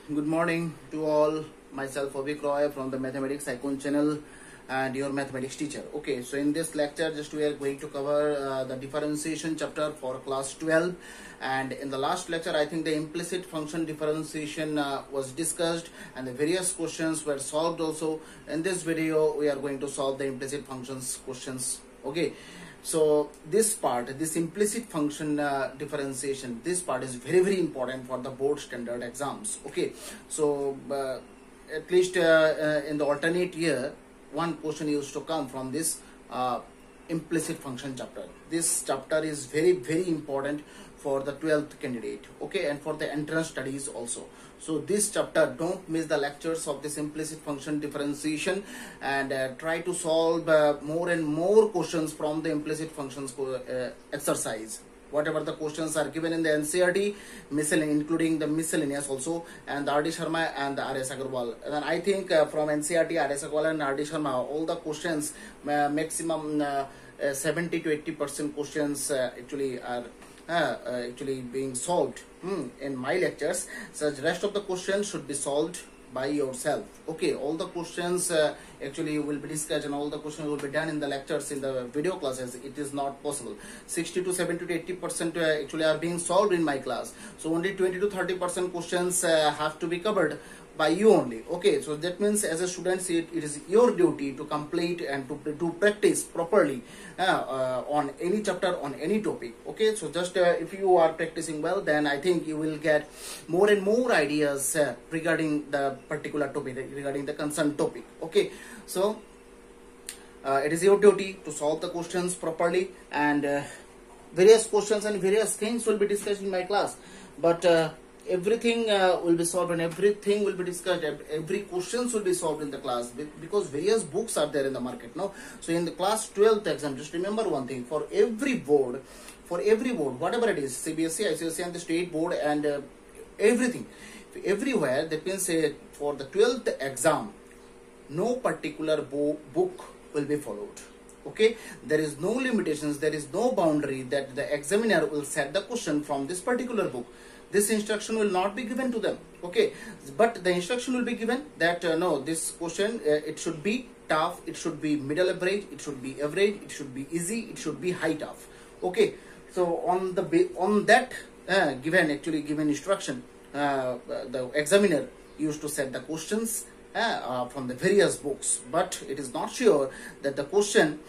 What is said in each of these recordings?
Good morning to all. Myself Avik Roy from the Mathematics Icon channel and your mathematics teacher. Okay, so in this lecture just we are going to cover the differentiation chapter for class 12, and in the last lecture I think the implicit function differentiation was discussed and the various questions were solved also. In this video we are going to solve the implicit functions questions. Okay, so this part, this implicit function differentiation, this part is very important for the board standard exams. Okay, so at least in the alternate year one question used to come from this implicit function chapter. This chapter is very important for the 12th candidate, okay, and for the entrance studies also. So this chapter, don't miss the lectures of this implicit function differentiation, and try to solve more and more questions from the implicit functions exercise. Whatever the questions are given in the NCERT, including the miscellaneous also, and the R.D. Sharma and the R.S. Agarwal. And I think from NCERT, R.S. Agarwal and R.D. Sharma, all the questions, maximum 70 to 80% questions actually are actually being solved in my lectures. So the rest of the questions should be solved by yourself. Okay, all the questions actually will be discussed and all the questions will be done in the lectures, in the video classes. It is not possible. 60 to 70 to 80% actually are being solved in my class. So only 20 to 30% questions have to be covered by you only. Okay, so that means as a student, it is your duty to complete and to practice properly on any chapter, on any topic. Okay, so just if you are practicing well, then I think you will get more and more ideas regarding the particular topic, regarding the concerned topic. Okay, so it is your duty to solve the questions properly, and various questions and various things will be discussed in my class, but everything will be solved and everything will be discussed. Every questions will be solved in the class, because various books are there in the market now. So in the class 12th exam, just remember one thing: for every board, whatever it is, CBSE, ICSE and the state board, and everything, everywhere, that means for the 12th exam, no particular book will be followed. Okay, there is no limitations, there is no boundary that the examiner will set the question from this particular book. This instruction will not be given to them. Okay, but the instruction will be given that no, this question it should be tough, it should be middle average, it should be average, it should be easy, it should be high tough. Okay, so on that given instruction, the examiner used to set the questions from the various books, but it is not sure that the question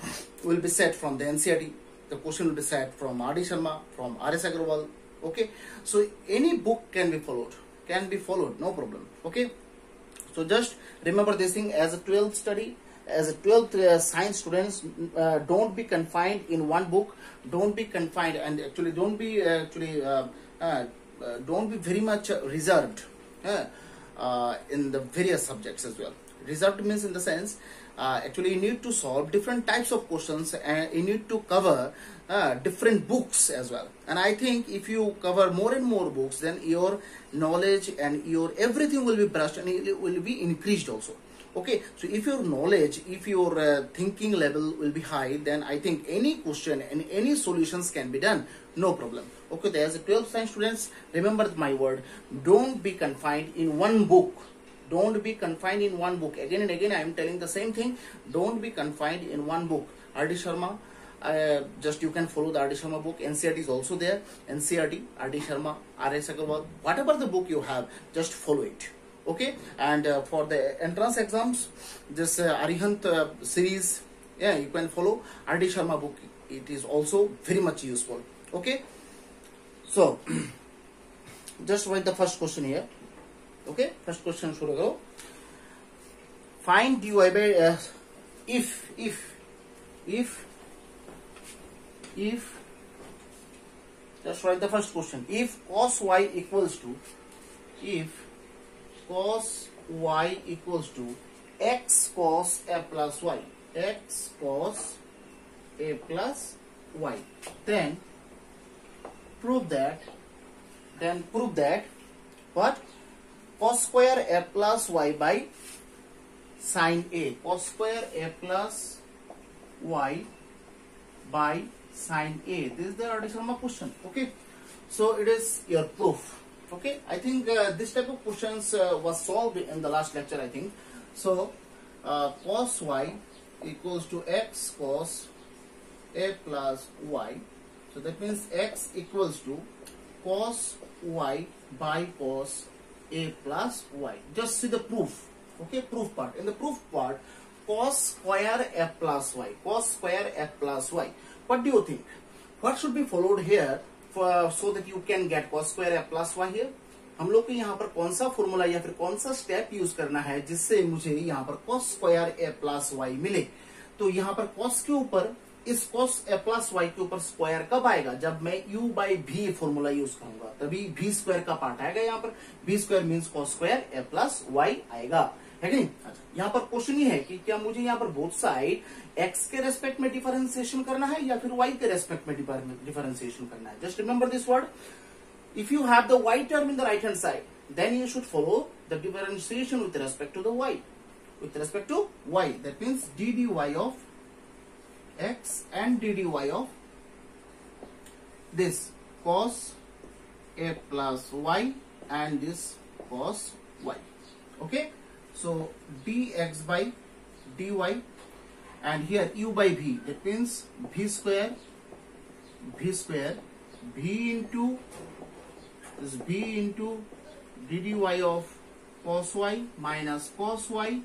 will be set from the NCERT. The question will be set from R.D. Sharma, from R.S. Agarwal. Okay, so any book can be followed, no problem. Okay, so just remember this thing: as a 12th study, as a 12th science students, don't be confined in one book, don't be confined, and actually don't be very much reserved in the various subjects as well. Reserved means in the sense, actually you need to solve different types of questions, and you need to cover different books as well. And I think if you cover more and more books, then your knowledge and your everything will be brushed and it will be increased also. Okay, so if your knowledge, if your thinking level will be high, then I think any question and any solutions can be done, no problem. Okay, as a 12th science students, remember my word: don't be confined in one book. Don't be confined in one book. Again and again I am telling the same thing: don't be confined in one book. R.D. Sharma, just you can follow the R.D. Sharma book. NCERT is also there. NCERT, R.D. Sharma, R.S. Agarwal, whatever the book you have, just follow it. Okay, and for the entrance exams, this Arihant series, yeah, you can follow R.D. Sharma book. It is also very much useful. Okay, so just write the first question here. Okay, first question should go. Find dy by if just write the first question. If cos y equals to x cos a plus y, then prove that what? Cos square a plus y by sin a. Cos square a plus y by sin a. This is the R.D. Sharma question. Okay, so it is your proof. Okay, I think this type of questions was solved in the last lecture, I think. So cos y equals to x cos a plus y. So that means x equals to cos y by cos a plus y. Just see the proof. Okay, proof part. In the proof part, cos square f plus y. Cos square f plus y. What do you think? What should be followed here so that you can get cos square f plus y here? हम लोग को यहाँ पर कौन सा formula या फिर कौन सा स्टेप यूज करना है जिससे मुझे यहाँ पर cos square a plus y मिले? तो यहाँ पर cos के ऊपर इस cos a प्लस वाई के ऊपर स्क्वायर कब आएगा? जब मैं u by v formula use करूंगा तभी v स्क्वायर का पार्ट आएगा। यहाँ पर v square means cos square a plus y आएगा, है कि नहीं? अच्छा, यहाँ पर क्वेश्चन ये है कि क्या मुझे यहाँ पर बोथ साइड x के रेस्पेक्ट में डिफरेंशिएशन करना है या फिर y के रेस्पेक्ट में डिफरेंशिएशन करना है? Just remember this word. If you have the y term in the right hand side, then you should follow the differentiation with respect to the y. With respect to y, that means dy of x and dy of this cos a plus y and this cos y. Okay, so dx by dy, and here u by v, that means v square v into this b into dy of cos y minus cos y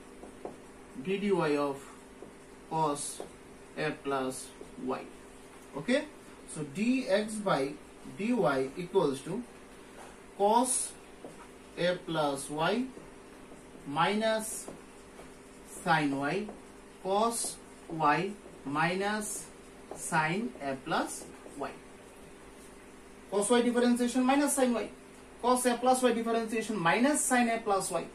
dy of cos a plus y. Okay, so dx by dy equals to cos a plus y minus sin y cos y minus sin a plus y. Cos y differentiation minus sin y. Cos a plus y differentiation minus sin a plus y.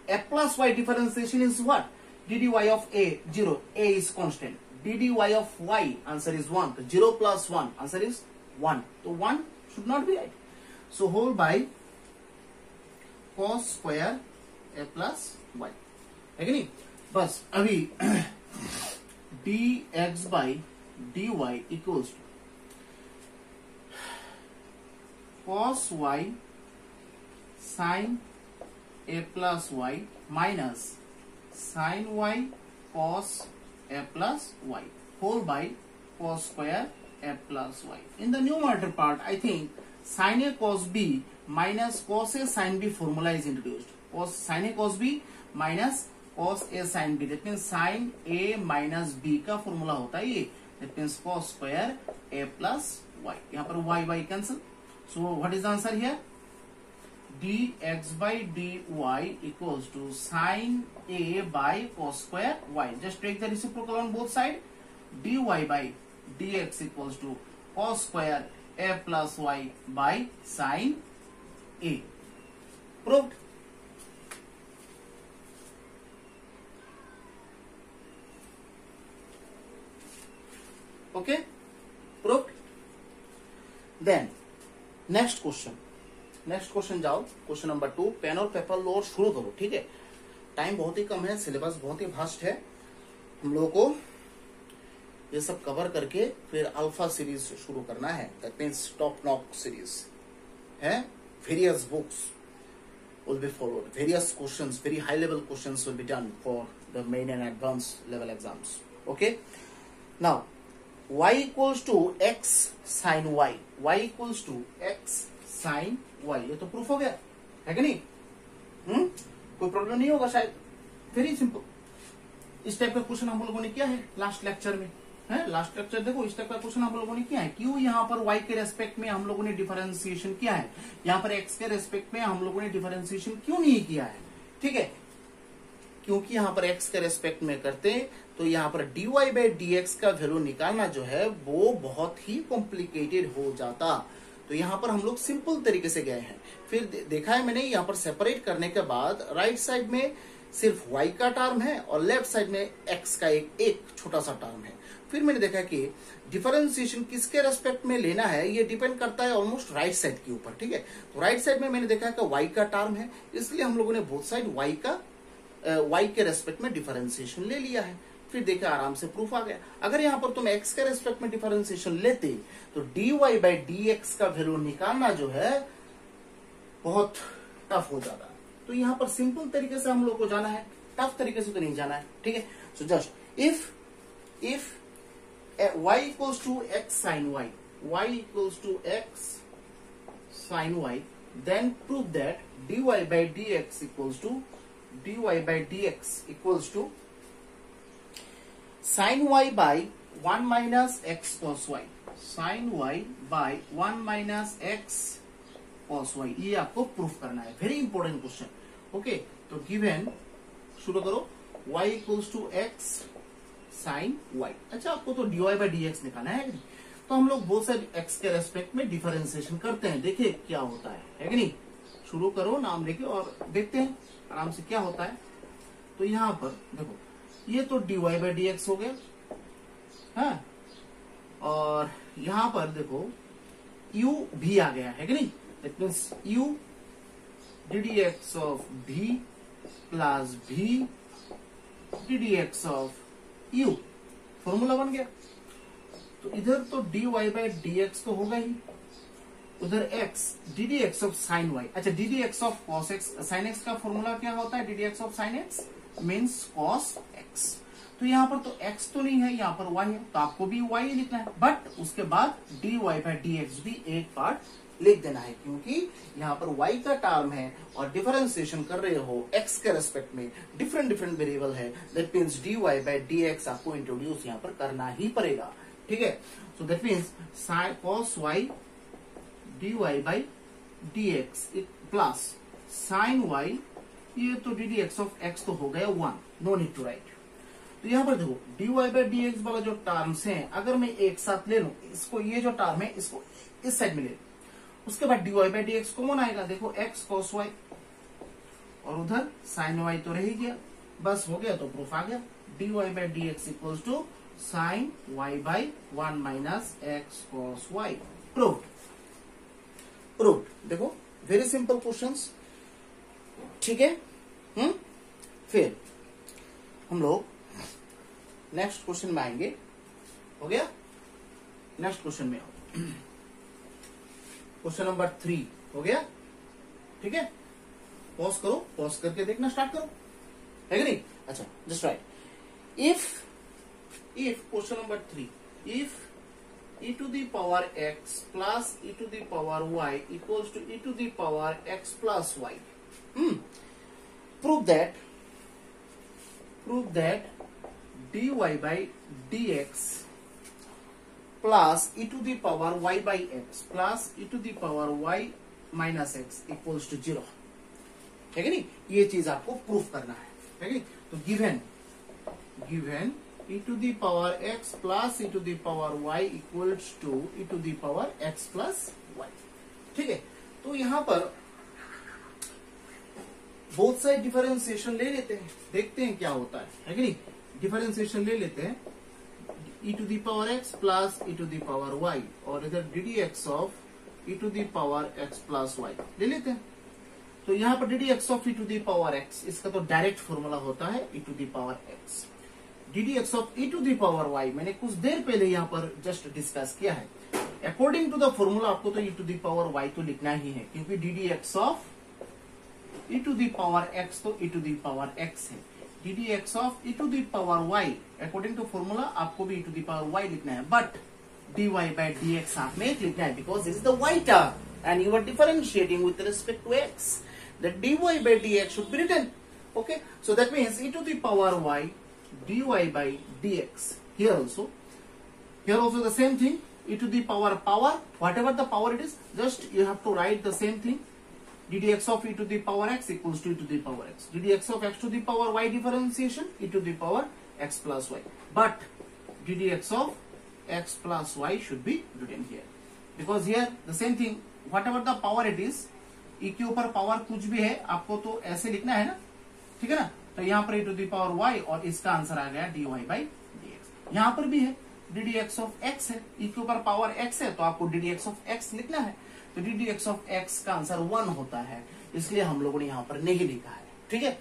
A plus y differentiation is what? Dy of a, 0. A is constant. Dy of y, answer is 1. So 0 plus 1, answer is 1. So 1 should not be right. So whole by cos square a plus y. है कि नहीं? बस अभी dx by dy equals to cos y sin a plus y minus sin y cos a plus y whole by cos square a plus y. In the numerator part, I think sin a cos b minus cos a sin b formula is introduced. Sin a cos b minus cos a sin b, that means sin a minus b का formula होता है ये, that means cos square a plus y. यहाँ पर y cancel. So what is the answer here? dx by dy equals to sin a by cos square y. Just take the reciprocal on both sides. dy by dx equals to cos square a plus y by sin a. Proved. Okay, proved. Then next question जाओ, question number 2. Pen और paper लो और शुरू करो. ठीक है, time बहुत ही कम है, syllabus बहुत ही वास्ट है. हम लोगों को ये सब कवर करके फिर अल्फा सीरीज शुरू करना है. That means top notch series है. Various books will be followed, various questions, very high level questions will be done for the main and advanced level exams. Okay, now y equals to x sin y. Y equals to x sin y. ये तो proof हो गया, है कि नहीं? कोई problem नहीं होगा शायद. Very simple. इस टाइप का क्वेश्चन हम लोगों ने किया है लास्ट लेक्चर में. है लास्ट लेक्चर देखो, इस टाइप का क्वेश्चन हम लोगों ने किया है. क्यों यहाँ पर y के रेस्पेक्ट में हम लोगों ने डिफरेंशिएशन किया है, यहाँ पर x के रेस्पेक्ट में हम लोगों ने डिफरेंशिएशन क्यों नहीं किया है? ठीक है, क्योंकि यहाँ पर x के रेस्पेक्ट में करते तो यहाँ पर dy बाई dx का वैल्यू निकालना जो है वो बहुत ही कॉम्प्लिकेटेड हो जाता. तो यहाँ पर हम लोग सिंपल तरीके से गए हैं. फिर देखा है मैंने, यहाँ पर सेपरेट करने के बाद राइट साइड में सिर्फ y का टर्म है और लेफ्ट साइड में x का एक छोटा सा टर्म है. फिर मैंने देखा कि डिफरेंशिएशन किसके रेस्पेक्ट में लेना है ये डिपेंड करता है ऑलमोस्ट राइट साइड के ऊपर. ठीक है, तो राइट साइड में मैंने देखा कि y का टर्म है, इसलिए हम लोगों ने बोथ साइड y के रेस्पेक्ट में डिफरेंशिएशन ले लिया है. फिर देखा आराम से प्रूफ आ गया. अगर यहाँ पर तुम x के रेस्पेक्ट में डिफरेंशिएशन लेते तो dy बाई dx का वैल्यू निकालना जो है बहुत टफ हो जाता है। तो यहाँ पर सिंपल तरीके से हम लोग को जाना है, टफ तरीके से तो नहीं जाना है, ठीक है। So just if y equals to x sin y equals to x sin y, then prove that dy by dx equals to sin y by 1 minus x cos y, sin y by 1 minus x cos y। ये आपको proof करना है, very important question. Okay, तो given शुरू करो, y equals to x sin y। अच्छा, आपको तो dy by dx निकालना है कि नहीं? तो हम लोग बहुत सारे x के रेस्पेक्ट में डिफरेंशिएशन करते हैं, देखिए क्या होता है कि नहीं। शुरू करो नाम लेके और देखते हैं आराम से क्या होता है। तो यहाँ पर देखो, ये तो dy by dx हो गया, हाँ, और यहाँ पर देखो u भी आ गया है कि नहीं। That means u ddx of v plus v ddx of u, formula बन गया। तो इधर तो dy by dx तो होगा ही, उधर x ddx of sin y। अच्छा, ddx of cos x, sin x का फॉर्मूला क्या होता है? ddx of sin x means cos x। तो यहाँ पर तो x तो नहीं है, यहाँ पर y है, तो आपको भी y लिखना है, बट उसके बाद dy by dx भी एक पार्ट लिख देना है, क्योंकि यहाँ पर y का टर्म है और डिफरेंशिएशन कर रहे हो x के रेस्पेक्ट में, डिफरेंट वेरिएबल है। That means dy by dx आपको इंट्रोड्यूस यहाँ पर करना ही पड़ेगा, ठीक है। सो that means cos y dy by dx plus sin y, ये तो ddx ऑफ x तो हो गया 1, नो नीड टू राइट। तो यहाँ पर देखो dy by dx वाला जो टर्म्स हैं, अगर मैं एक साथ ले लूं इसको, ये जो टर्म है इसको इस साइड में ले, उसके बाद dy by dx कॉमन आएगा, देखो x cos y और उधर sin y तो रह ही गया, बस हो गया, तो प्रूफ आ गया। dy by dx equals to sin y by 1 minus x cos y, proved. देखो वेरी सिंपल क्वेश्चंस, ठीक है। फिर हम लोग नेक्स्ट क्वेश्चन में आएंगे, हो गया। नेक्स्ट क्वेश्चन में आओ, क्वेश्चन नंबर 3 हो गया, ठीक है। पॉज करो, पॉज करके देखना स्टार्ट करो, है कि नहीं। अच्छा, just right, if question number 3, if e to the power x plus e to the power y equals to e to the power x plus y, prove that dy by dx plus e to the power y by x plus e to the power y minus x equals to 0, है कि नहीं। ये चीज आपको proof करना है कि नहीं। तो given e to the power x plus e to the power y equals to e to the power x plus y, ठीक है। तो यहां पर बोथ साइड डिफरेंशिएशन ले लेते हैं, देखते हैं क्या होता है कि नहीं। डिफरेंशिएशन ले लेते हैं, e to the power x plus e to the power y, और इधर ddx of e to the power x plus y ले लेते हैं। तो यहाँ पर ddx of e to the power x, इसका तो डायरेक्ट फॉर्मूला होता है e to the power x। ddx of e to the power y मैंने कुछ देर पहले यहाँ पर जस्ट डिस्कस किया है। अकॉर्डिंग टू द फॉर्मूला आपको तो e to the power y तो लिखना ही है, क्योंकि ddx of e to the power x तो e to the power x है। ddx of e to the power y according to formula आपको भी e to the power y लिखना है, बट dy by dx आप में लिखना है, because this is the y term and you are differentiating with respect to x, that dy by dx should be written, okay. So that means e to the power y dy by dx, here also the same thing, e to the power, whatever the power it is, just you have to write the same thing, ddx of e to the power x equals to e to the power x, ddx of x to the power y differentiation e to the power x plus y, but ddx of x plus y should be written here, because here the same thing, whatever the power it is, e के ऊपर power कुछ भी है आपको तो ऐसे लिखना है ना, ठीक है ना। तो यहाँ पर e to the power y और इसका आंसर आ गया dy by dx। यहाँ पर भी है ddx ऑफ x है, e के ऊपर पावर x है, तो आपको ddx ऑफ x लिखना है। तो ddx ऑफ x का आंसर 1 होता है, इसलिए हम लोगों ने यहाँ पर नहीं लिखा है, ठीक है।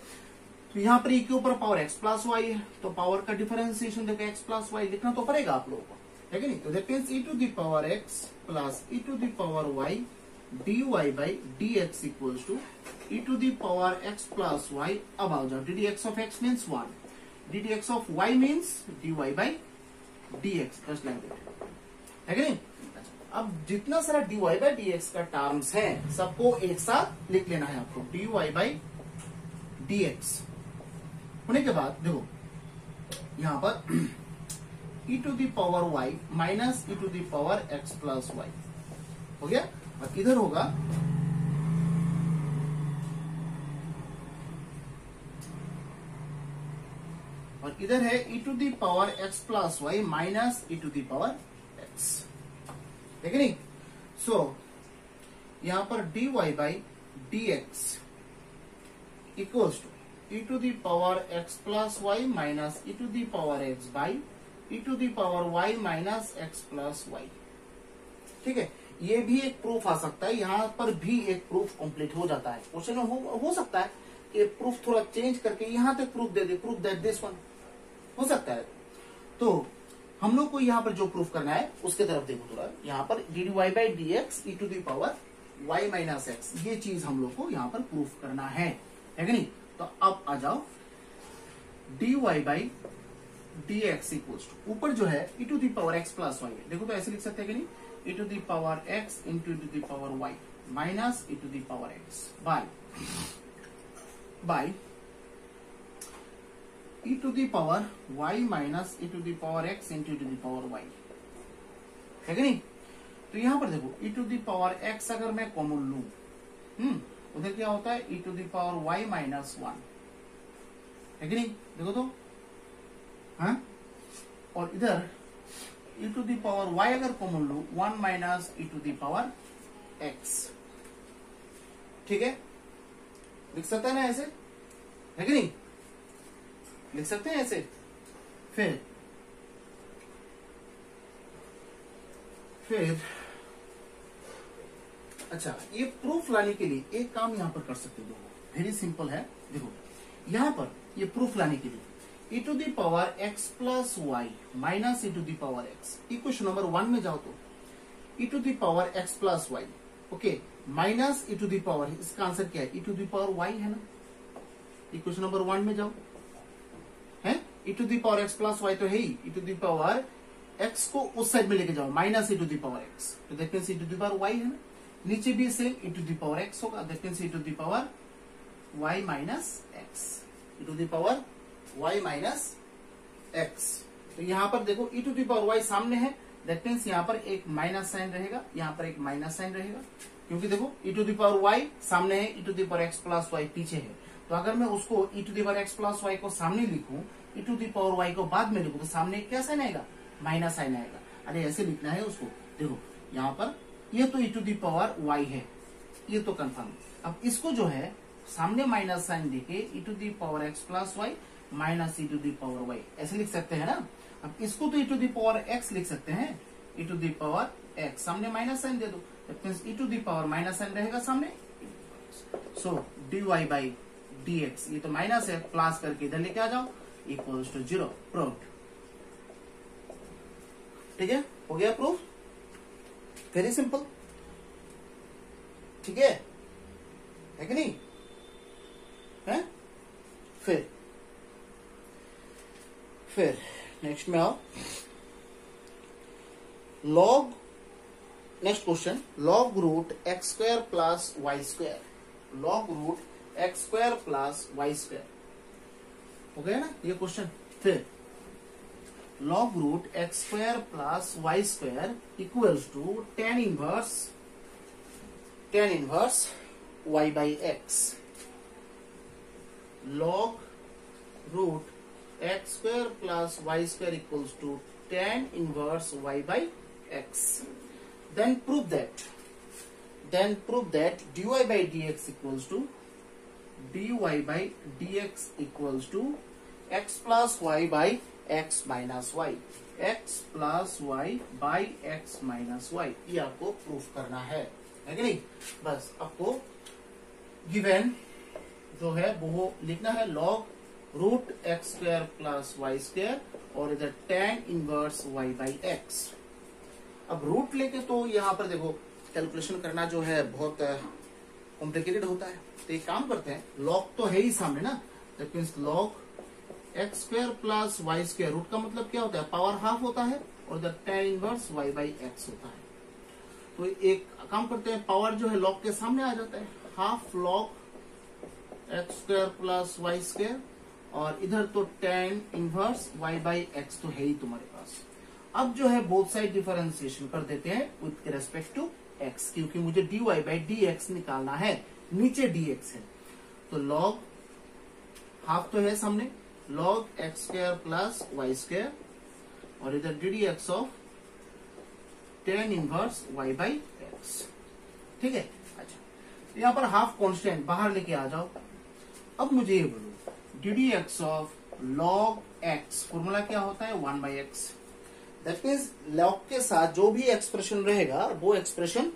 तो यहाँ पर e के ऊपर पावर x प्लस y है, तो पावर का डिफरेंशिएशन देखो x प्लस y लिखना तो पड़ेगा आप लोगों को, है कि नहीं। तो that means e to the power x plus e to the power y d y by d x equals to e to the power x plus y. अब आओ जाओ, d d x of x means 1, d d x of y means d y by d x, just like that, है कि नहीं। अब जितना सारा d y by d x का टर्म्स है सबको एक साथ लिख लेना है आपको, d y by d x होने के बाद देखो यहां पर e to the power y minus e to the power x plus y हो गया। और इधर होगा और इधर है e to the power x plus y minus e to the power x, ठीक है नहीं। सो यहां पर dy by dx equals to e to the power x plus y minus e to the power x by e to the power y minus x plus y, ठीक है। ये भी एक प्रूफ आ सकता है, यहां पर भी एक प्रूफ कंप्लीट हो जाता है। क्वेश्चन हो सकता है कि प्रूफ थोड़ा चेंज करके यहां तक proof they they, proof that this one, हो सकता है। तो हम लोग को यहां पर जो प्रूफ करना है उसके तरफ देखो थोड़ा, यहां पर d d y by d x e to the power y minus x, ये चीज हम लोग को यहां पर प्रूफ करना है कि नहीं। तो अब आ जाओ, d y by d x equals to, ऊपर जो है e to the power x plus y है, देखो तो ऐसे लिख सकते हैं कि नहीं, e to the power x into the power y minus e to the power x by e to the power y minus e to the power x into the power y, है कि नहीं। तो यहां पर देखो e to the power x अगर मैं common लू, उधर क्या होता है e to the power y minus 1, है कि नहीं, देखो तो हाँ। और इधर e to the power y अगर कॉमन लो 1 minus e to the power x, ठीक है, लिख सकते हैं ना ऐसे, है कि नहीं, लिख सकते हैं ऐसे। फिर अच्छा, ये प्रूफ लाने के लिए एक काम यहां पर कर सकते हो, वेरी सिंपल है। देखो यहां पर ये प्रूफ लाने के लिए e to the power x plus y minus e to the power x, equation number 1 में जाओ तो e to the power x plus y, okay, minus e to the power, इसका आंसर क्या है, e to the power y है ना। Equation number 1 में जाओ, है e to the power x plus y तो है ही, e to the power x को उस साइड में लेके जाओ minus e to the power x, तो that means e to the power y है ना। नीचे भी same e to the power x होगा, that means e to the power y minus x, e to the power y minus x. तो यहां पर देखो e to the power y सामने है, दैट मीन्स यहां पर एक माइनस साइन रहेगा, यहां पर एक माइनस साइन रहेगा, क्योंकि देखो e to the power y सामने है, e to the power x plus y पीछे है। तो अगर मैं उसको e to the power x plus y को सामने लिखूं, e to the power y को बाद में लिखूं, तो सामने क्या साइन आएगा, माइनस साइन आएगा। अरे ऐसे लिखना है उसको, देखो यहाँ पर ये तो e to the power y है, ये तो कंफर्म। अब इसको जो है सामने माइनस साइन देके e to the power x plus y minus e to the power y, ऐसे लिख सकते हैं ना। अब इसको तो e to the power x लिख सकते हैं, e to the power x, सामने माइनस साइन दे दो, e to the power minus sign रहेगा सामने। So d y by d x, ये तो माइनस है, प्लस करके इधर लेके आ जाओ, इक्वल्स टू 0, प्रूफ, ठीक है, हो गया प्रूफ, वेरी सिंपल, ठीक है कि नहीं है। फिर नेक्स्ट में आओ, log, next question, log root x square plus y square, log root x square plus y square, हो गया ना ये क्वेश्चन। फिर log root x square plus y square equals to tan inverse y by x, log root x square plus y square equals to tan inverse y by x. Then prove that dy by dx equals to dy by dx equals to x plus y by x minus y, x plus y by x minus y, ये आपको proof करना है कि नहीं। बस आपको given जो है वो लिखना है, log root x square plus y square और इधर tan inverse y by x. अब रूट लेके तो यहां पर देखो कैलकुलेशन करना जो है बहुत कॉम्प्लिकेटेड होता है। तो एक काम करते हैं, लॉग तो है ही सामने ना, that means log x square plus y square, root का मतलब क्या होता है, पावर हाफ होता है, और the tan inverse y by x होता है। तो एक काम करते हैं, पावर जो है लॉग के सामने आ जाता है, half log x square plus y square, और इधर तो tan inverse y by x तो है ही तुम्हारे पास। अब जो है बोथ साइड डिफरेंशिएशन कर देते हैं विथ रेस्पेक्ट टू x, क्योंकि मुझे dy बाई dx निकालना है, नीचे dx है। तो log हाफ तो है सामने, log x square plus y square, और इधर ddx of tan inverse y by x. ठीक है, अच्छा यहाँ पर हाफ कांस्टेंट बाहर लेके आ जाओ। अब मुझे ये बोलो ddx of log x, formula क्या होता है, 1 by x. That means log के साथ जो भी एक्सप्रेशन रहेगा वो एक्सप्रेशन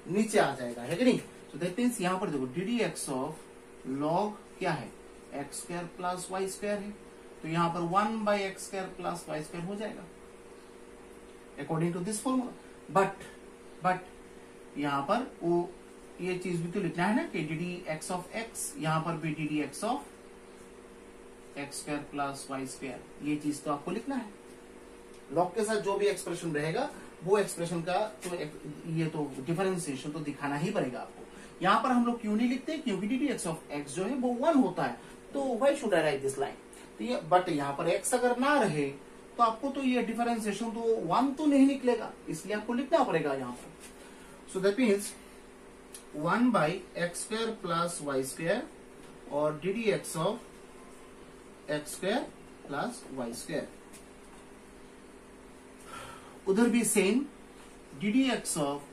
नीचे आ जाएगा, है कि नहीं। तो दैट मीन्स यहाँ पर देखो ddx ऑफ लॉग क्या है, x square plus y square है, तो यहाँ पर 1 by x square plus y square हो जाएगा according to this formula. But यहाँ पर वो ये चीज भी तो लिखना है ना कि ddx ऑफ x, यहाँ पर भी ddx of x square plus y square, ये चीज तो आपको लिखना है। लॉग के साथ जो भी एक्सप्रेशन रहेगा वो एक्सप्रेशन का तो ये तो डिफरेंशिएशन तो दिखाना ही पड़ेगा आपको। यहाँ पर हम लोग क्यों नहीं लिखते, क्योंकि ddx ऑफ x जो है वो 1 होता है, तो why should I right this line. तो ये बट यहाँ पर x अगर ना रहे तो आपको तो ये डिफरेंशिएशन तो 1 तो नहीं निकलेगा, इसलिए आपको लिखना पड़ेगा यहाँ पर। So that means 1 by x square plus y square और ddx of x square plus y square. उधर भी same ddx of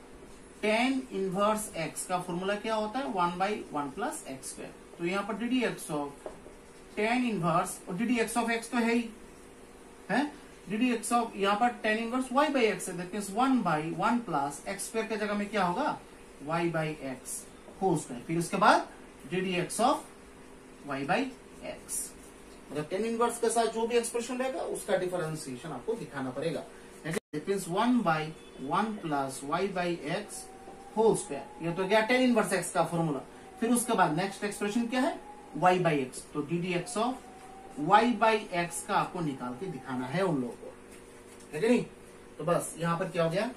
tan inverse x का फॉर्मूला क्या होता है, 1 बाई 1 प्लस एक्स स्क्वायर। तो यहाँ पर ddx ऑफ tan इनवर्स, और ddx ऑफ x तो है ही है, ddx ऑफ यहाँ पर tan inverse y by x है, दैट मींस 1 बाई 1 प्लस एक्स स्क्वायर के जगह में क्या होगा, y by x whole square. फिर उसके बाद ddx of y by x, मतलब tan इनवर्स के साथ जो भी एक्सप्रेशन रहेगा उसका डिफरेंशिएशन आपको दिखाना पड़ेगा। That means 1 by 1 plus y by x whole square, ये तो गया tan इनवर्स x का फॉर्मूला। फिर उसके बाद नेक्स्ट एक्सप्रेशन क्या है, y by x, तो ddx of y by x का आपको निकाल के दिखाना है उन लोगों को, है कि नहीं। तो बस यहाँ पर क्या हो गया,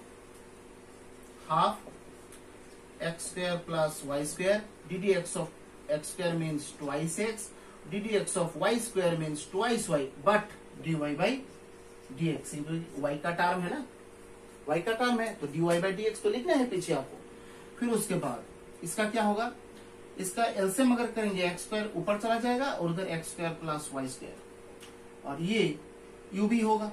half x square plus y square, ddx of x square means twice x, ddx of y square means twice y, but dy by dx, y का टर्म है ना, y का टर्म है तो dy बाई dx तो लिखना है पीछे आपको। फिर उसके बाद इसका क्या होगा, इसका एलसीएम अगर करेंगे एक्स स्क्वायर ऊपर चला जाएगा और उधर x square plus y square, और ये u भी होगा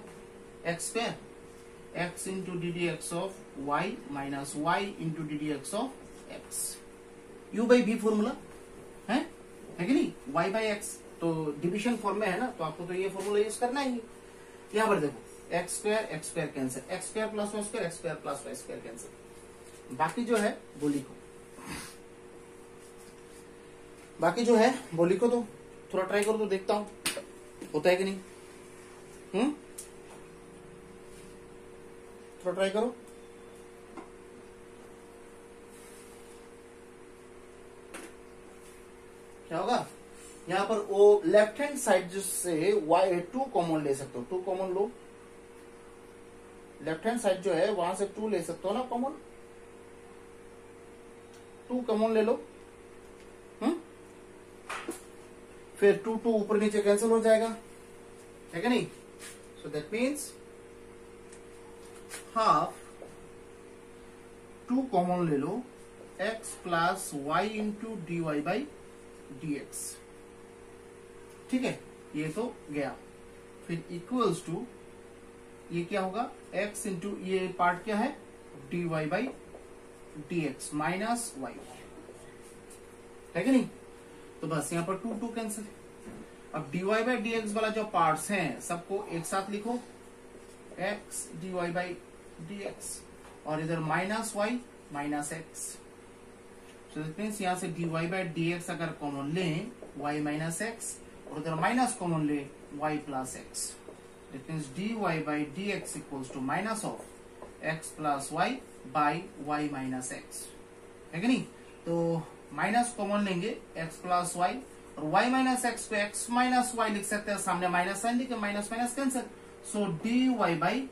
x square x into ddx of y minus y into ddx of x, u by b formula है कि नहीं, y बाई x तो डिविजन फॉर्म में है ना, तो आपको तो ये फॉर्मूला यूज करना ही। यहाँ पर देखो x square cancel, x square plus y square, x square plus y square cancel, बाकी जो है वो लिखो, बाकी जो है वो लिखो। तो थोड़ा ट्राई करो तो देखता हूं होता है कि नहीं। थोड़ा ट्राई करो। क्या होगा, यहाँ पर वो लेफ्ट हैंड साइड से y2 कॉमन ले सकते हो, 2 कॉमन लो, लेफ्ट हैंड साइड जो है वहां से 2 ले सकते हो ना कॉमन, 2 कॉमन ले लो। फिर 2 ऊपर नीचे कैंसिल हो जाएगा, है क्या नहीं। So that means half 2 common ले लो, x plus y into d y by d x, ठीक है, ये तो गया। फिर इक्वल्स टू ये क्या होगा, x इंटू ये पार्ट क्या है, dy by d x minus y, है कि नहीं। तो बस यहाँ पर 2 कैंसिल। अब dy बाई डी एक्स वाला जो पार्ट्स हैं सबको एक साथ लिखो, x dy by d x, और इधर माइनस वाई माइनस एक्स। तो दैट मीन्स यहाँ से dy बाई डी एक्स अगर कॉमन लें y माइनस एक्स, और उधर माइनस कॉमन ले y plus x, that means dy by d x equals to minus of x plus y by y minus x, है कि नहीं। तो माइनस कॉमन लेंगे एक्स प्लस वाई, और वाई माइनस एक्स को एक्स माइनस वाई लिख सकते हैं, सामने माइनस साइन लिखे, minus minus cancel. So d y by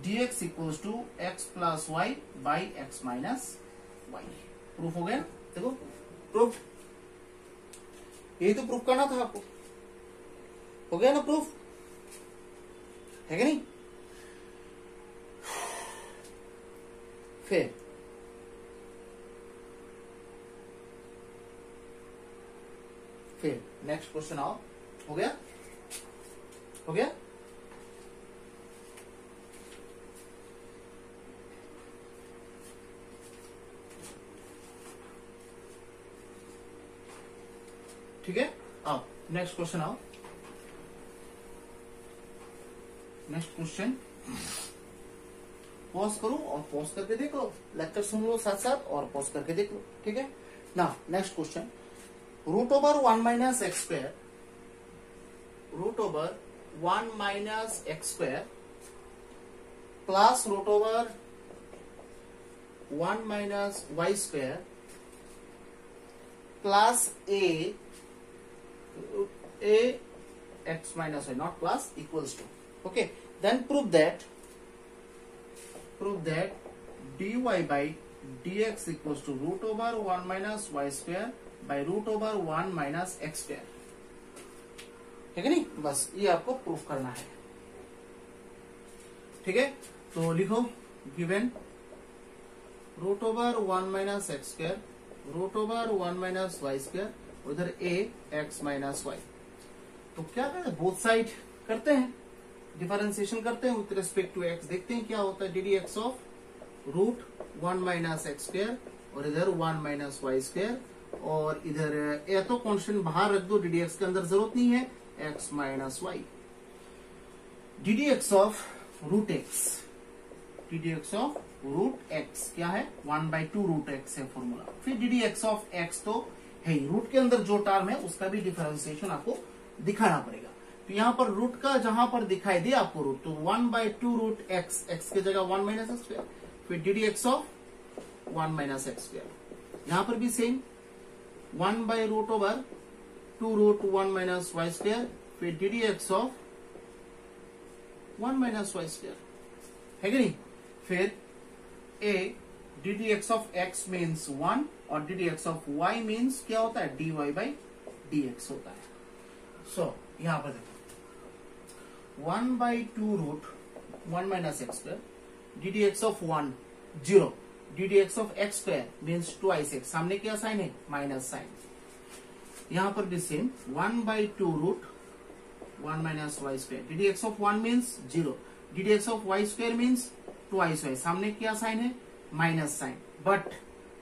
d x equals to x plus y by x minus y. Proof हो गया। देखो प्रूफ, यही तो प्रूफ करना था आपको, हो गया ना प्रूफ, है कि नहीं। फिर नेक्स्ट क्वेश्चन आओ, हो गया, हो गया। ठीक है, आओ नेक्स्ट क्वेश्चन आओ। नेक्स्ट क्वेश्चन पॉज करो और पॉज करके देख लो, लेक्चर सुन लो साथ साथ और पॉज करके देख लो, ठीक है ना। Next question, root over 1 minus x square, root over 1 minus x square plus root over 1 minus y square plus a x minus y, not plus, equals to, okay. Then prove that dy by dx equals to root over 1 minus y square by root over 1 minus x square, है कि नहीं। बस ये आपको proof करना है, ठीक है। तो लिखो given root over 1 minus x square, root over 1 minus y square, उधर a x माइनस वाई। तो क्या करते हैं, बोथ साइड करते हैं, डिफरेंशिएशन करते हैं विथ रिस्पेक्ट टू x, देखते हैं क्या होता है। D d x of root 1 minus x square और इधर 1 माइनस वाई स्क्वायर, और इधर ए तो कॉन्स्टेंट बाहर रख दो, डी डी एक्स के अंदर जरूरत नहीं है, x minus y. D d x of root x, d d x of root x क्या है, 1/2 रूट एक्स है फॉर्मूला। फिर d d x of x तो है, रूट के अंदर जो टर्म है उसका भी डिफरेंशिएशन आपको दिखाना पड़ेगा। तो यहाँ पर रूट का जहां पर दिखाई दे आपको रूट, तो 1/2 रूट एक्स, एक्स की जगह 1 माइनस एक्स स्क्वायर, फिर d d x of 1 minus x square. यहां पर भी same 1/√2 root 1 minus y square, फिर d d x of 1 minus y square, है कि नहीं। फिर a d d x of x means 1 और d d x of y means क्या होता है, d y by d x होता है। सो यहां पर देखो 1/2 root 1 minus x square, d d x of 1 0, d d x of x square means 2x, सामने क्या साइन है, माइनस साइन। यहां पर भी same 1/2 root 1 minus y square, d d x of 1 means 0, d d x of y square means 2y, सामने क्या sign है, minus sign. But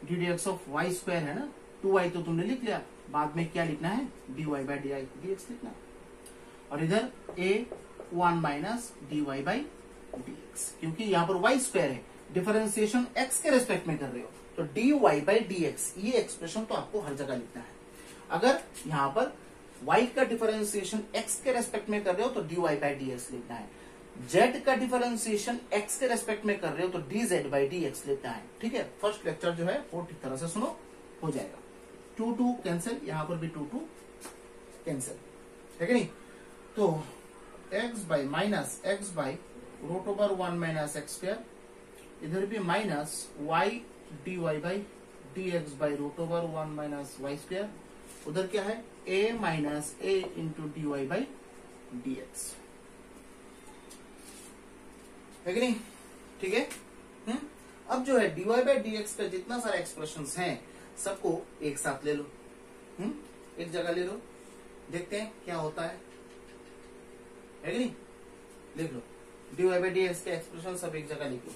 d d x of y square है ना, 2y तो तुमने लिख लिया, बाद में क्या लिखना है, dy बाई डी एक्स लिखना है। और इधर a 1 minus d y by d x, क्योंकि यहाँ पर y स्क्वायर है, डिफरेंशिएशन x के रेस्पेक्ट में कर रहे हो, तो dy बाई डी एक्स, ये एक्सप्रेशन तो आपको हर जगह लिखना है। अगर यहाँ पर y का डिफरेंशिएशन x के रेस्पेक्ट में कर रहे हो तो dy बाई डी एक्स लिखना है, z का डिफरेंशिएशन x के रेस्पेक्ट में कर रहे हो तो dz बाई डी एक्स लिखना है, ठीक है। फर्स्ट लेक्चर जो है वो ठीक तरह से सुनो, हो जाएगा। 2 कैंसिल, यहां पर भी 2 कैंसिल, है कि नहीं। तो x by minus x by root over 1 minus x square, इधर भी minus y dy by d x by root over 1 minus y square, उधर क्या है, a minus a into d y by d x, है कि नहीं, ठीक है। अब जो है dy बाई डी एक्स का जितना सारा एक्सप्रेशंस हैं सबको एक साथ ले लो, एक जगह ले लो, देखते हैं क्या होता है कि नहीं। लिख लो dy बाई डी एक्स के एक्सप्रेशन सब एक जगह लिख लो।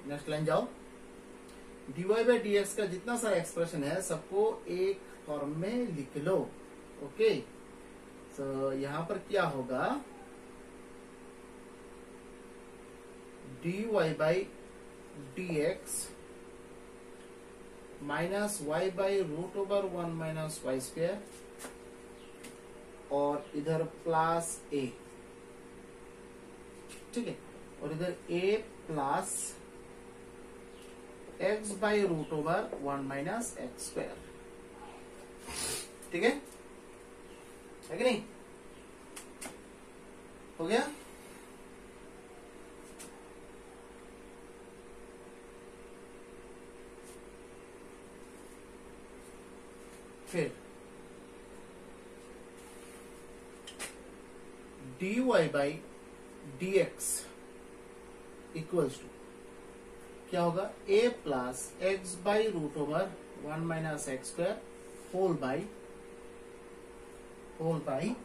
नेक्स्ट लाइन जाओ, dy बाई डी एक्स का जितना सारा एक्सप्रेशन है सबको एक फॉर्म में लिख लो, ओके। तो यहां पर क्या होगा, dy by d x minus y by root over 1 minus y square और इधर प्लस ए, ठीक है, और इधर a plus x by root over 1 minus x square, ठीक है कि नहीं? हो गया? फिर dy by d x equals to क्या होगा? a plus x by root over 1 minus x square whole by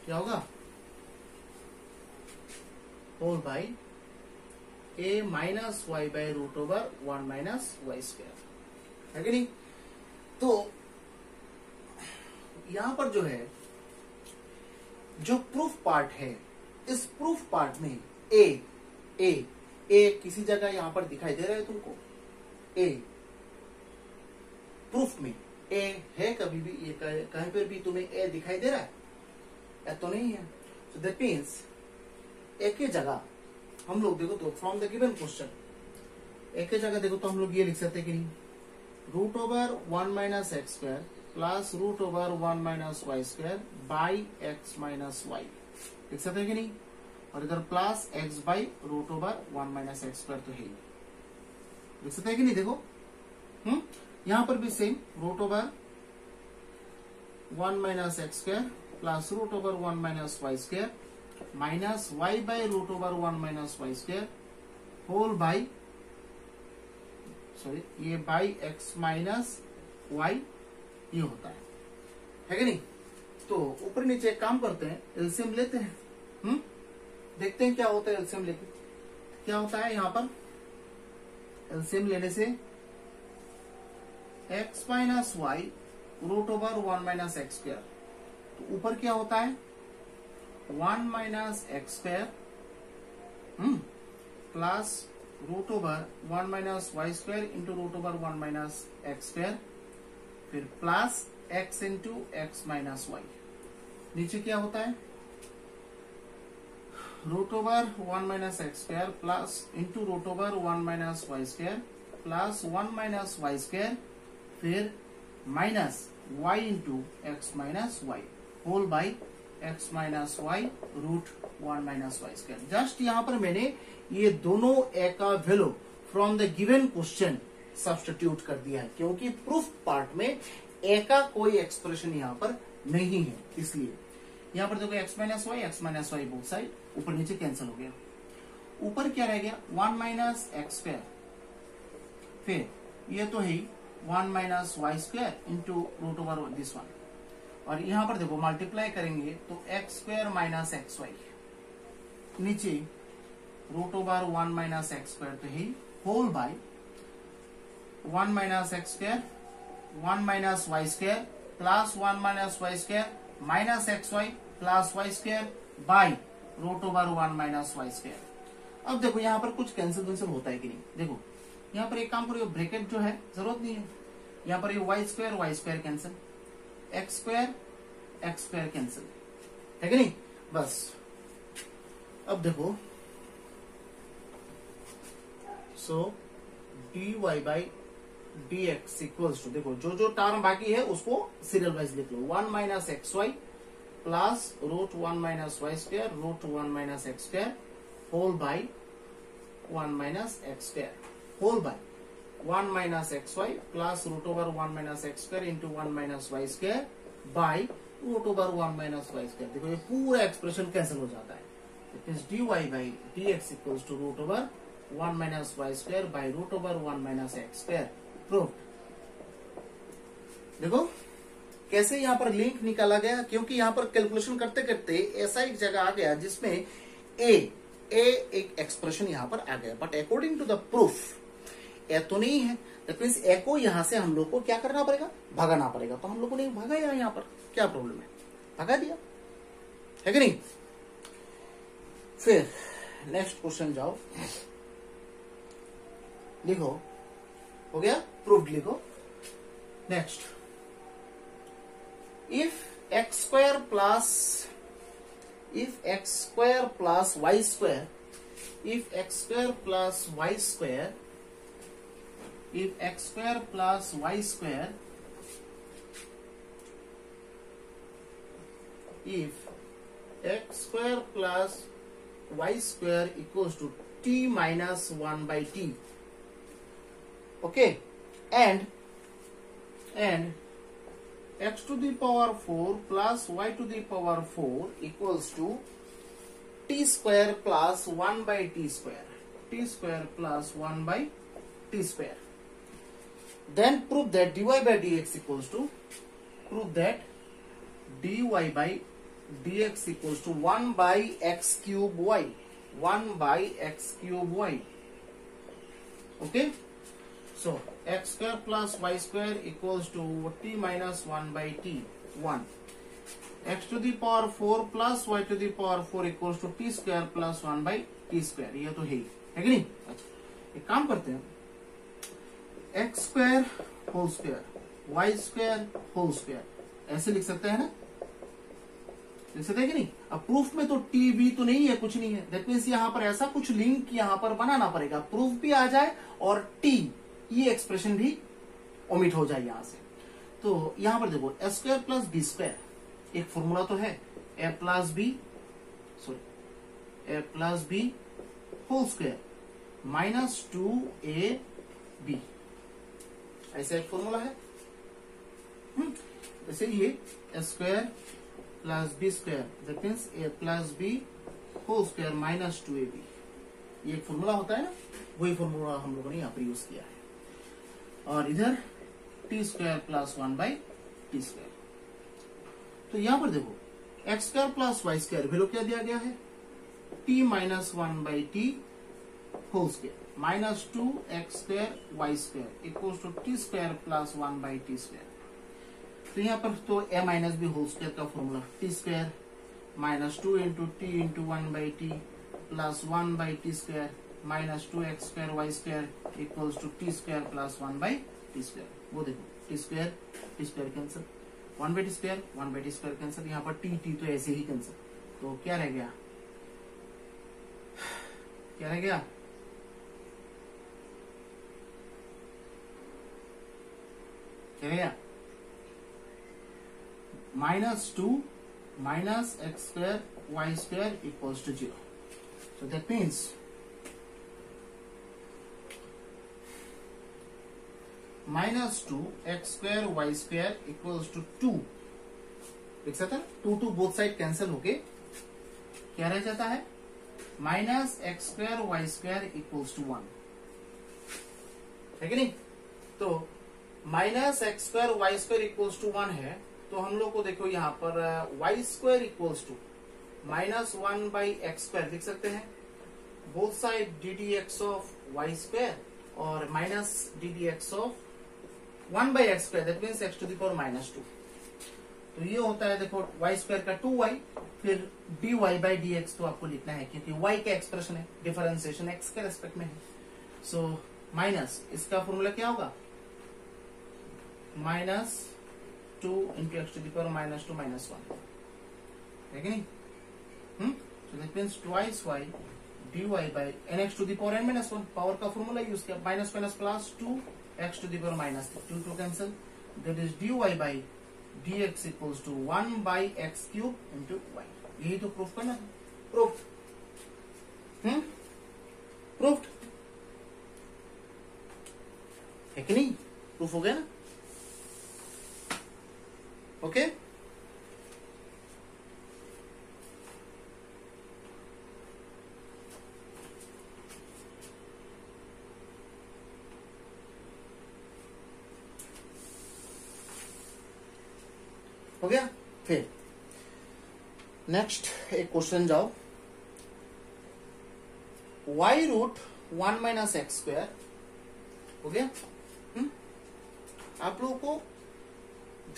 क्या होगा? Whole by a minus y by root over 1 minus y square, है कि नहीं? तो यहां पर जो है, जो प्रूफ पार्ट है, इस प्रूफ पार्ट में ए किसी जगह यहां पर दिखाई दे रहा है तुमको? ए प्रूफ में ए है? कभी भी ये कहीं पर भी तुम्हें ए दिखाई दे रहा है? या तो नहीं है। सो दैट मीन्स एक ही जगह हम लोग देखो तो फ्रॉम द गिवन क्वेश्चन एक ही जगह देखो तो हम लोग ये लिख सकते हैं कि नहीं? Root over 1 minus x square plus root over 1 minus y square by x minus y, लिख सकते हैं कि नहीं? और इधर plus x by root over 1 minus x square तो है ही, लिख सकते हैं कि नहीं? देखो यहां पर भी same root over 1 minus x square plus root over 1 minus y square minus y by root over 1 minus y square whole by ये बाई एक्स माइनस वाई, ये होता है कि नहीं? तो ऊपर नीचे एक काम करते हैं, एलसीएम लेते हैं, देखते हैं क्या होता है एलसीएम लेके। क्या होता है यहां पर एलसीएम लेने से? X minus y root over 1 minus x square, तो ऊपर क्या होता है? 1 minus x square plus root over 1 minus y square into root over 1 minus x square, फिर plus x into x minus y. नीचे क्या होता है? Root over 1 minus x square plus into root over 1 minus y square plus 1 minus y square, फिर minus y into x minus y whole by x minus y root 1 minus y square. Just यहां पर मैंने ये दोनों a का value from the given question substitute कर दिया है, क्योंकि प्रूफ पार्ट में ए का कोई एक्सप्रेशन यहां पर नहीं है, इसलिए यहां पर देखो x minus y both side ऊपर नीचे कैंसिल हो गया। ऊपर क्या रह गया? 1 माइनस एक्स स्क्वायर, फिर ये तो है 1 minus y square into root over this one, और यहां पर देखो मल्टीप्लाई करेंगे तो x square minus x y, नीचे root over 1 minus x square तो है whole by 1 minus x square 1 minus y square plus 1 minus y square minus x y plus y square by root over 1 minus y square. अब देखो यहाँ पर कुछ cancel होता है कि नहीं? देखो यहाँ पर एक काम करो, ब्रैकेट जो है जरूरत नहीं है, यहाँ पर ये y square cancel, x square cancel, है कि नहीं? बस अब देखो, so dy by d x equals to, देखो जो जो टर्म बाकी है उसको सीरियल वाइज लिख लो। 1 minus x y plus root 1 minus y square root 1 minus x square whole by 1 minus x square whole by 1 minus x y plus root over 1 minus x square into 1 minus y square by root over 1 minus y square. देखो ये पूरा expression cancel हो जाता है। dy by d x equals to root over 1 minus y square by root over 1 minus x square. Proof. देखो कैसे यहाँ पर लिंक निकाला गया, क्योंकि यहाँ पर कैलकुलेशन करते करते ऐसा एक जगह आ गया जिसमें ए एक एक्सप्रेशन यहाँ पर आ गया, but according to the proof a तो नहीं है। दैट मींस ए को यहाँ से हम लोग को क्या करना पड़ेगा? भगाना पड़ेगा। तो हम लोगों ने भगाया, यहाँ पर क्या प्रॉब्लम है? भगा दिया, है कि नहीं? फिर नेक्स्ट क्वेश्चन जाओ, लिखो, हो गया, प्रूफ लिखो। Next, if x square plus y square, if x square plus y square, if x square plus y square, if x square plus y square equals to t minus 1 by t, okay, and x to the power 4 plus y to the power 4 equals to t square plus 1 by t square, t square plus 1 by t square, then prove that dy by dx equals to, prove that dy by dx equals to 1 by x cube y, 1 by x cube y, okay. So x square plus y square equals to t minus 1 by t, 1, x to the power 4 plus y to the power 4 equals to t square plus 1 by t square, ये तो है कि नहीं। अच्छा, एक काम करते हैं, x square whole square y square whole square ऐसे लिख सकते हैं ना, लिख सकते हैं कि नहीं। अब प्रूफ में तो टी वी तो नहीं है, कुछ नहीं है, दैट मीन्स यहाँ पर ऐसा कुछ लिंक यहाँ पर बनाना पड़ेगा, प्रूफ भी आ जाए और टी ये एक्सप्रेशन भी ओमिट हो जाए यहां से। तो यहां पर देखो a square plus b square, एक फॉर्मूला तो है, a plus b whole square minus 2ab, ऐसा एक फॉर्मूला है। जैसे ये a square plus b square, that means a plus b whole square minus 2ab, ये एक फॉर्मूला होता है ना, वही फॉर्मूला हम लोगों ने यहाँ पर यूज किया है। और इधर t square plus 1 by t square, तो यहां पर देखो x square plus y square value क्या दिया गया है, t minus 1 by t whole square minus 2 x square y square equals to t square plus 1 by t square. तो यहाँ पर तो a minus b whole square का formula, t square minus 2 into t into 1 by t plus 1 by t square minus 2 x square y square equals to t square plus 1 by t square. वो देखो t square cancel, 1 by t square cancel, यहाँ पर T तो ऐसे ही cancel, तो क्या रह गया, -2 minus x square y square equals to 0. So that means -2 x square y square equals to 2, देख सकते हैं 2 बोथ साइड कैंसिल होके क्या रह जाता है, minus x square y square equals to 1, है कि नहीं। तो minus x square y square equals to 1 है, तो हम लोग को देखो यहाँ पर y square equals to minus 1 by x square लिख सकते हैं, both side d d x of y square और minus d d x of 1 by x square, that means x to the power -2। तो ये होता है देखो वाई स्क्वायर का 2y, फिर dy बाई डी एक्स तो आपको लिखना है क्योंकि y का एक्सप्रेशन है, डिफरेंशिएशन x के रेस्पेक्ट में है। सो माइनस इसका फॉर्मूला क्या होगा, -2 into x to the power -2 -1, है कि नहीं। So that means twice y dy by nx to the power n -1, power का फॉर्मूला यूज किया, minus minus plus 2 x to the power -2 two cancel, that is dy by dx equals to 1 by x cube into y. यही तो proof करना है, proof proof है कि नहीं, proof हो गया ना, ओके। हो गया। फिर नेक्स्ट एक क्वेश्चन जाओ, y root 1 minus x square, हो गया। आप लोगों को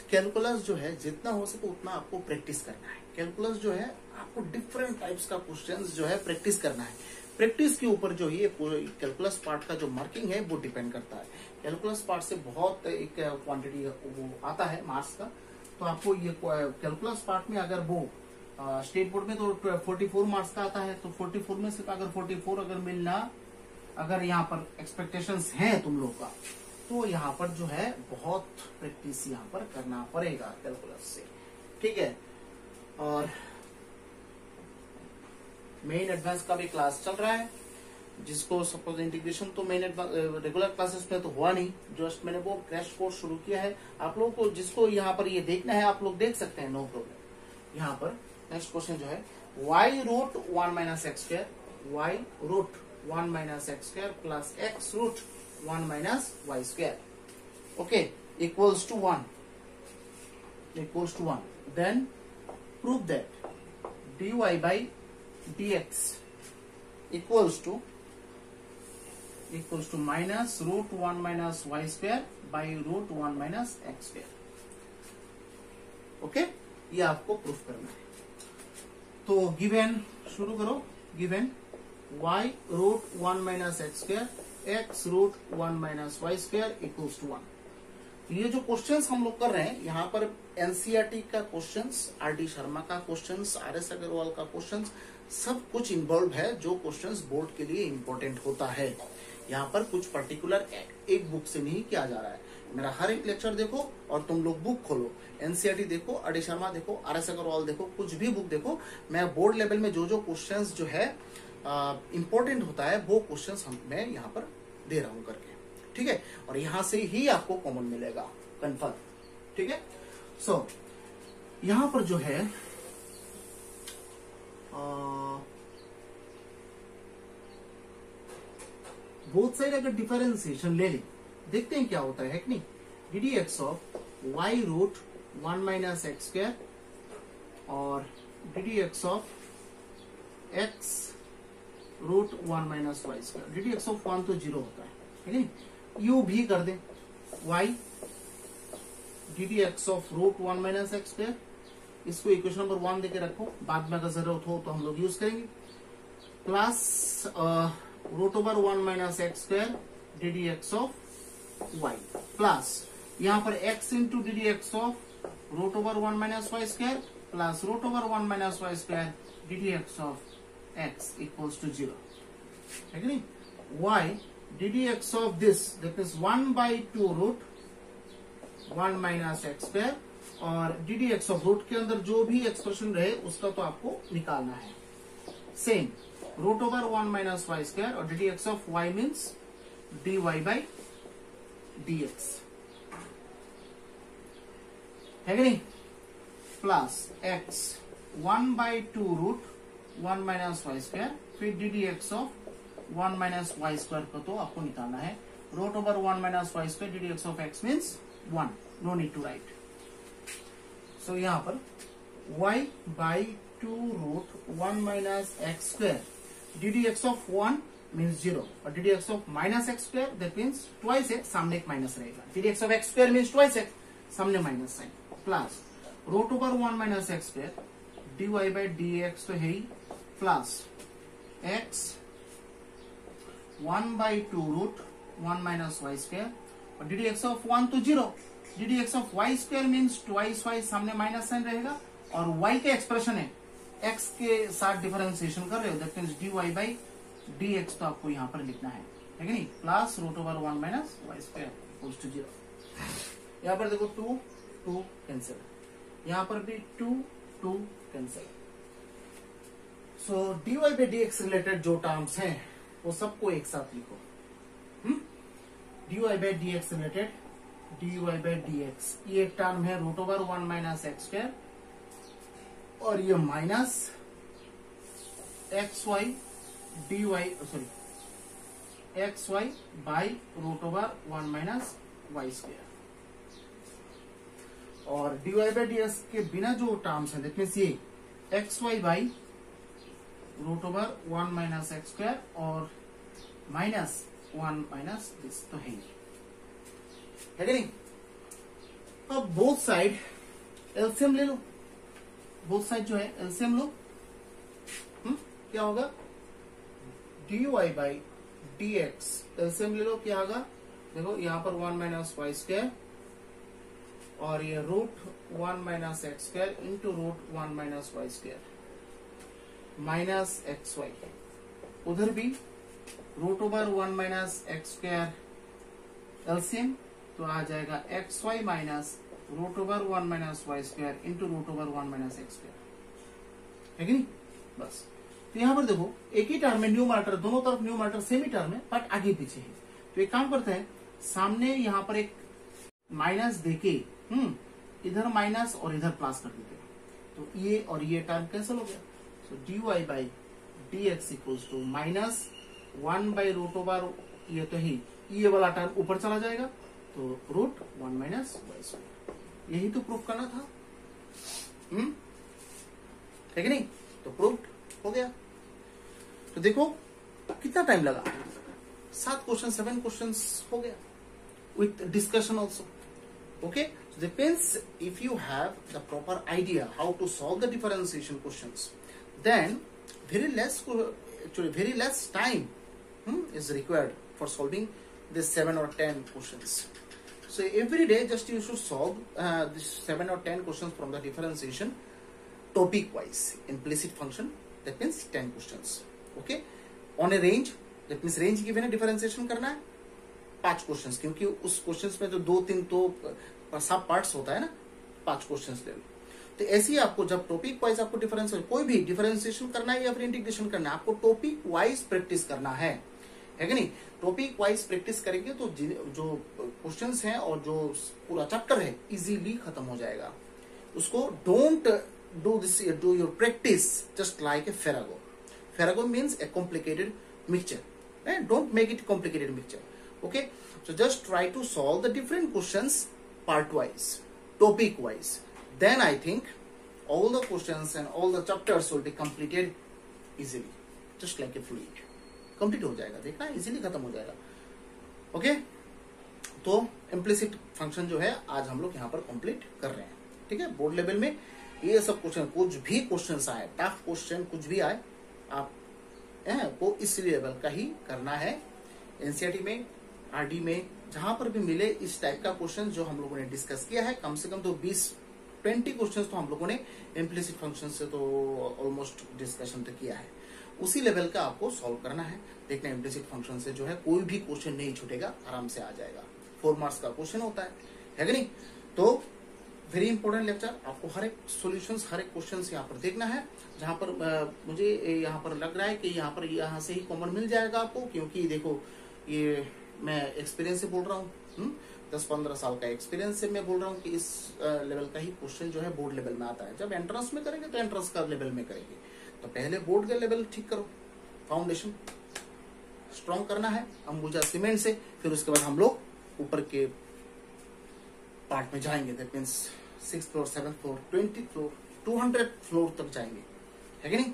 कैलकुलस जो है जितना हो सके उतना आपको प्रैक्टिस करना है। कैलकुलस जो है आपको डिफरेंट टाइप्स का क्वेश्चंस जो है प्रैक्टिस करना है। प्रैक्टिस के ऊपर जो ये कैलकुलस पार्ट का जो मार्किंग है वो डिपेंड करता है। कैलकुलस पार्ट से बहुत एक क्वांटिटी वो आता है मार्क्स का, तो आपको ये कैलकुलस पार्ट में अगर वो स्टेट बोर्ड में तो 44 मार्क्स का आता है, तो 44 में से अगर 44 अगर मिलना, अगर यहाँ पर एक्सपेक्टेशंस हैं तुम लोग का, तो यहाँ पर जो है बहुत प्रैक्टिस यहाँ पर करना पड़ेगा कैलकुलस से, ठीक है। और मेन एडवांस का भी क्लास चल रहा है, जिसको सपोज इंटीग्रेशन तो मेन रेगुलर क्लासेस में तो हुआ नहीं, जस्ट मैंने वो क्रैश कोर्स शुरू किया है। आप लोगों को जिसको यहाँ पर ये देखना है आप लोग देख सकते हैं, नो प्रॉब्लम। यहाँ पर नेक्स्ट क्वेश्चन जो है y root 1 minus x square, y root 1 minus x square plus x root 1 minus y square, okay, equals to 1, then prove that dy by dx equals to minus root 1 minus y square by root 1 minus x square, okay. ये आपको proof करना है। तो given शुरू करो, given y root 1 minus x square, x root 1 minus y square equals to 1। ये जो questions हम लोग कर रहे हैं यहाँ पर एनसीईआरटी का क्वेश्चंस, आर.डी. शर्मा का क्वेश्चंस, आर.एस. अग्रवाल का क्वेश्चंस, सब कुछ इन्वॉल्व है जो क्वेश्चंस बोर्ड के लिए इंपॉर्टेंट होता है। यहाँ पर कुछ पर्टिकुलर एक बुक से नहीं किया जा रहा है। मेरा हर एक लेक्चर देखो और तुम लोग बुक खोलो, एनसीईआरटी देखो, आर.डी. शर्मा देखो, आर.एस. अग्रवाल देखो, कुछ भी बुक देखो। मैं बोर्ड लेवल में जो जो क्वेश्चंस जो है इंपॉर्टेंट होता है वो क्वेश्चंस मैं यहाँ पर दे रहा हूँ करके, ठीक है। और यहाँ से ही आपको कॉमन मिलेगा कंफर्म, ठीक है। सो यहाँ पर जो है बोथ साइड अगर डिफरेंशिएशन ले लें, देखते हैं क्या होता है कि नहीं। D d x of y root 1 minus x square और d d x of x root 1 minus y square. D d x of 1 तो 0 होता है, ठीक है। यू भी कर दें y d d x of root 1 minus x square, इसको इक्वेशन नंबर 1 देके रखो, बाद में अगर जरूरत हो तो हम लोग यूज करेंगे, plus root over 1 minus x square d d x of y, plus यहाँ पर x into d d x of root over 1 minus y square plus root over 1 minus y square d d x of x equals to 0, है कि नहीं। y d d x of this that means 1 by 2 root 1 minus x square, और d d x of root के अंदर जो भी expression रहे उसका तो आपको निकालना है। Same root over 1 minus y square और d d x of y means dy by dx, है कि नहीं, plus x 1 by 2 root 1 minus y square, फिर d d x of 1 minus y square को तो आपको निकालना है। Root over 1 minus y square d d x of x means 1, no need to write. So यहाँ पर y by 2 root 1 minus x square d d x of 1 means 0 और d d x of minus x square that means twice x, सामने एक minus रहेगा। D d x of x square means twice x, सामने minus sign, plus root over 1 minus x square d y by d x तो है ही, plus x 1 by 2 root 1 minus y square और d d x of 1 तो 0, d d x of y square means twice y, सामने minus sign रहेगा, और Y के expression है एक्स के साथ डिफरेंशिएशन कर रहे हो that means d y by d x तो आपको यहाँ पर लिखना है कि नहीं, plus root over 1 minus y square equals to 0। यहाँ पर देखो 2 2 कैंसिल, यहाँ पर भी 2 2 cancel. So d y by d x related जो टर्म्स हैं वो सबको एक साथ लिखो। D y by d x related d y by d x, ये एक टर्म है root over 1 minus x square, और ये minus x y d y sorry x y by root over 1 minus y square, और d y by d x के बिना जो terms हैं दैट मीन्स ये x y by root over 1 minus x square और minus 1 minus this तो है कि नहीं। अब बोथ साइड एलसीएम ले लो, बोथ साइड जो है एलसीएम लो। क्या होगा, dy by d x, LCM ले लो, क्या होगा, देखो यहाँ पर 1 माइनस वाई स्क्वायर और ये root 1 minus x square into root 1 minus y square minus x y. उधर भी root over 1 minus x square LCM तो आ जाएगा x y minus root over 1 minus y square into root over 1 minus x square, है कि नहीं। बस तो यहां पर देखो एक ही टर्म में न्यूमरेटर, दोनों तरफ न्यूमरेटर सेम ही टर्म है बट आगे पीछे है। तो एक काम करते हैं, सामने यहां पर एक माइनस देके इधर माइनस और इधर प्लस कर देते हैं, तो ये और ये टर्म कैंसिल हो गया। So d y by d x equals to minus 1 by root over, ये तो ही ये वाला टर्म ऊपर चला जाएगा तो रूट 1 माइनस वाई स्क्वायर। यही तो प्रूफ करना था, है कि नहीं। तो प्रूफ हो गया। तो देखो कितना टाइम लगा, 7 क्वेश्चन 7 क्वेश्चन हो गया with discussion also. Okay, so depends if you have the proper idea how to solve the differentiation questions, then very less time is required for solving this 7 or 10 questions. So every day just you should solve this 7 or 10 questions from the differentiation topic wise. Implicit function, that means 10 questions. Okay, on a range, that means range given है, differentiation करना है 5 questions, क्योंकि उस questions में तो 2-3 तो सब parts होता है ना, 5 क्वेश्चंस ले लो। तो ऐसे ही आपको जब टॉपिक वाइज आपको कोई भी डिफरेंशिएशन करना है या फिर इंटीग्रेशन करना है, आपको टॉपिक वाइज प्रैक्टिस करना है कि नहीं। टॉपिक वाइज प्रैक्टिस करेंगे तो जो क्वेश्चंस हैं और जो पूरा चैप्टर है इजीली खत्म हो जाएगा। उसको don't do this, do your practice just like a farrago. Farrago means a complicated mixture, don't make it complicated mixture. Okay, so just try to solve the different questions part wise, topic wise. Then I think all the questions and all the chapters will be completed easily, just like a fluid. Complete हो जाएगा, देखना easily खत्म हो जाएगा। Okay, तो implicit function जो है आज हम लोग यहाँ पर complete कर रहे हैं। ठीक है, बोर्ड लेवल में ये सब क्वेश्चन, कुछ भी क्वेश्चन आए, टफ क्वेश्चन कुछ भी आए, आपको इस लेवल का ही करना है। एनसीईआरटी में, आरडी में, जहां पर भी मिले इस टाइप का क्वेश्चन जो हम लोगों ने डिस्कस किया है, कम से कम तो 20-20 क्वेश्चन तो हम लोगों ने इम्प्लिसिट फंक्शन से तो ऑलमोस्ट डिस्कशन तो किया है। उसी लेवल का आपको सॉल्व करना है। देखना इम्प्लिसिट फंक्शन से जो है कोई भी क्वेश्चन नहीं छूटेगा, आराम से आ जाएगा। 4 मार्क्स का क्वेश्चन होता है कि नहीं। तो वेरी इंपॉर्टेंट लेक्चर, आपको हर एक सॉल्यूशंस, हर एक क्वेश्चन यहाँ पर देखना है। जहां पर मुझे यहाँ पर लग रहा है कि यहाँ से ही कॉमन मिल जाएगा आपको, क्योंकि देखो ये मैं एक्सपीरियंस से बोल रहा हूँ, 10-15 साल का एक्सपीरियंस से मैं बोल रहा हूँ कि इस लेवल का ही क्वेश्चन जो है बोर्ड लेवल में आता है। जब एंट्रेंस में करेंगे तो एंट्रेंस का लेवल में करेंगे, तो पहले बोर्ड का लेवल ठीक करो, फाउंडेशन स्ट्रॉन्ग करना है अंबुजा सीमेंट से, फिर उसके बाद हम लोग ऊपर के पार्ट में जाएंगे। That means 6th floor, 7th floor, 20th floor, 200 floor तक जाएंगे, है कि नहीं।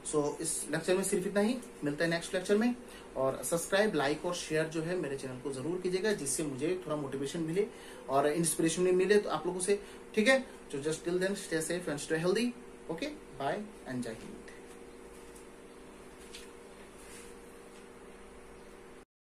सो इस लेक्चर में सिर्फ इतना ही, मिलता है नेक्स्ट लेक्चर में। और सब्सक्राइब, लाइक और शेयर जो है मेरे चैनल को जरूर कीजिएगा, जिससे मुझे थोड़ा मोटिवेशन मिले और इंस्पिरेशन भी मिले तो आप लोगों से। ठीक है, तो just till then stay safe and stay healthy. Okay, bye and Jai Hind.